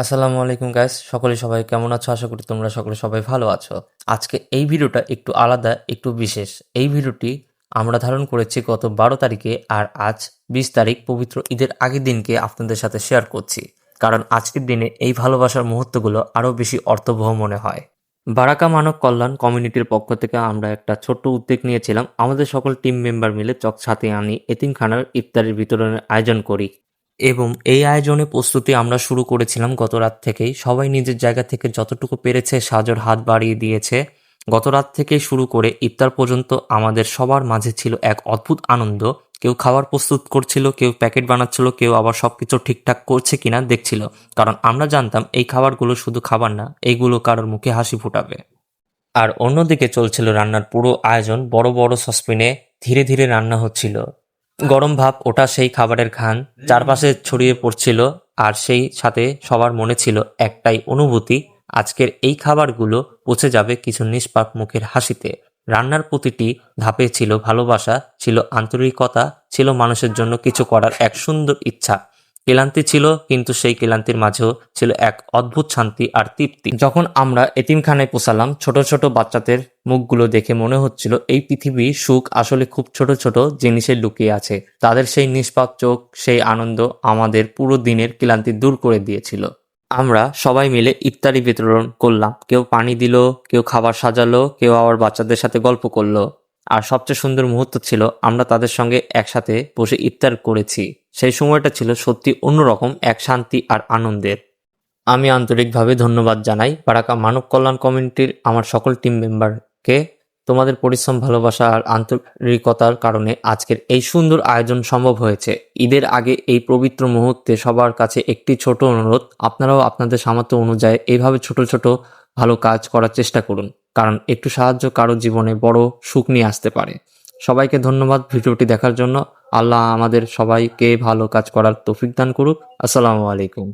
আসসালামু আলাইকুম গাইস, সবাই কেমন আছো? আশা করি তোমরা সবাই ভালো আছো। আজকে এই ভিডিওটা একটু আলাদা, একটু বিশেষ। এই ভিডিওটি আমরা ধারণ করেছি গত 12 তারিখে, আর আজ 20 তারিখ পবিত্র ঈদের আগের দিনকে আপনাদের সাথে শেয়ার করছি। কারণ আজকের দিনে এই ভালোবাসার মুহূর্তগুলো আরও বেশি অর্থবহ মনে হয়। বারাকা মানব কল্যাণ কমিউনিটির পক্ষ থেকে আমরা একটা ছোট্ট উদ্যোগ নিয়েছিলাম। আমাদের সকল টিম মেম্বার মিলে সাথে আনি এতিমখানার ইফতারের বিতরণের আয়োজন করি, এবং এই আয়োজনে প্রস্তুতি আমরা শুরু করেছিলাম গত রাত থেকেই। সবাই নিজের জায়গা থেকে যতটুকু পেরেছে সাহায্যের হাত বাড়িয়ে দিয়েছে। গত রাত থেকে শুরু করে ইফতার পর্যন্ত আমাদের সবার মাঝে ছিল এক অদ্ভুত আনন্দ। কেউ খাবার প্রস্তুত করছিল, কেউ প্যাকেট বানাচ্ছিল, কেউ আবার সবকিছু ঠিকঠাক করছে কিনা দেখছিল। কারণ আমরা জানতাম এই খাবারগুলো শুধু খাবার না, এইগুলো কারোর মুখে হাসি ফোটাবে। আর অন্যদিকে চলছিল রান্নার পুরো আয়োজন। বড় বড় সসপ্যানে ধীরে ধীরে রান্না হচ্ছিল। গরম ভাব ওটা সেই খাবারের ঘ্রাণ চারপাশে ছড়িয়ে পড়ছিল। আর সেই সাথে সবার মনে ছিল একটাই অনুভূতি, আজকের এই খাবারগুলো পচে যাবে কিছু নিষ্পাপ মুখের হাসিতে। রান্নার প্রতিটি ধাপে ছিল ভালোবাসা, ছিল আন্তরিকতা, ছিল মানুষের জন্য কিছু করার এক সুন্দর ইচ্ছা। ক্লান্তি ছিল, কিন্তু সেই ক্লান্তির মাঝেও ছিল এক অদ্ভুত শান্তি আর তৃপ্তি। যখন আমরা এতিমখানায় পৌঁছালাম, ছোট ছোট বাচ্চাদের মুখগুলো দেখে মনে হচ্ছিল এই পৃথিবীর সুখ আসলে খুব ছোট ছোট জিনিসে লুকিয়ে আছে। তাদের সেই নিষ্পাপ চোখ, সেই আনন্দ আমাদের পুরো দিনের ক্লান্তি দূর করে দিয়েছিল। আমরা সবাই মিলে ইফতারি বিতরণ করলাম। কেউ পানি দিল, কেউ খাবার সাজালো, কেউ আবার বাচ্চাদের সাথে গল্প করলো। আর সবচেয়ে সুন্দর মুহূর্ত ছিল আমরা তাদের সঙ্গে একসাথে বসে ইফতার করেছি। সেই সময়টা ছিল সত্যি অন্যরকম এক শান্তি আর আনন্দের। আমি আন্তরিকভাবে ধন্যবাদ জানাই বারাকা মানব কল্যাণ কমিউনিটির আমার সকল টিম মেম্বারকে। তোমাদের পরিশ্রম, ভালোবাসা আর আন্তরিকতার কারণে আজকের এই সুন্দর আয়োজন সম্ভব হয়েছে। ঈদের আগে এই পবিত্র মুহূর্তে সবার কাছে একটি ছোট অনুরোধ, আপনারাও আপনাদের সামর্থ্য অনুযায়ী এইভাবে ছোট ছোট ভালো কাজ করার চেষ্টা করুন। কারণ একটু সাহায্য কারো জীবনে বড় সুখ নিয়ে আসতে পারে। সবাইকে ধন্যবাদ ভিডিওটি দেখার জন্য। আল্লাহ আমাদের সবাইকে ভালো কাজ করার তৌফিক দান করুক। আসসালামু আলাইকুম।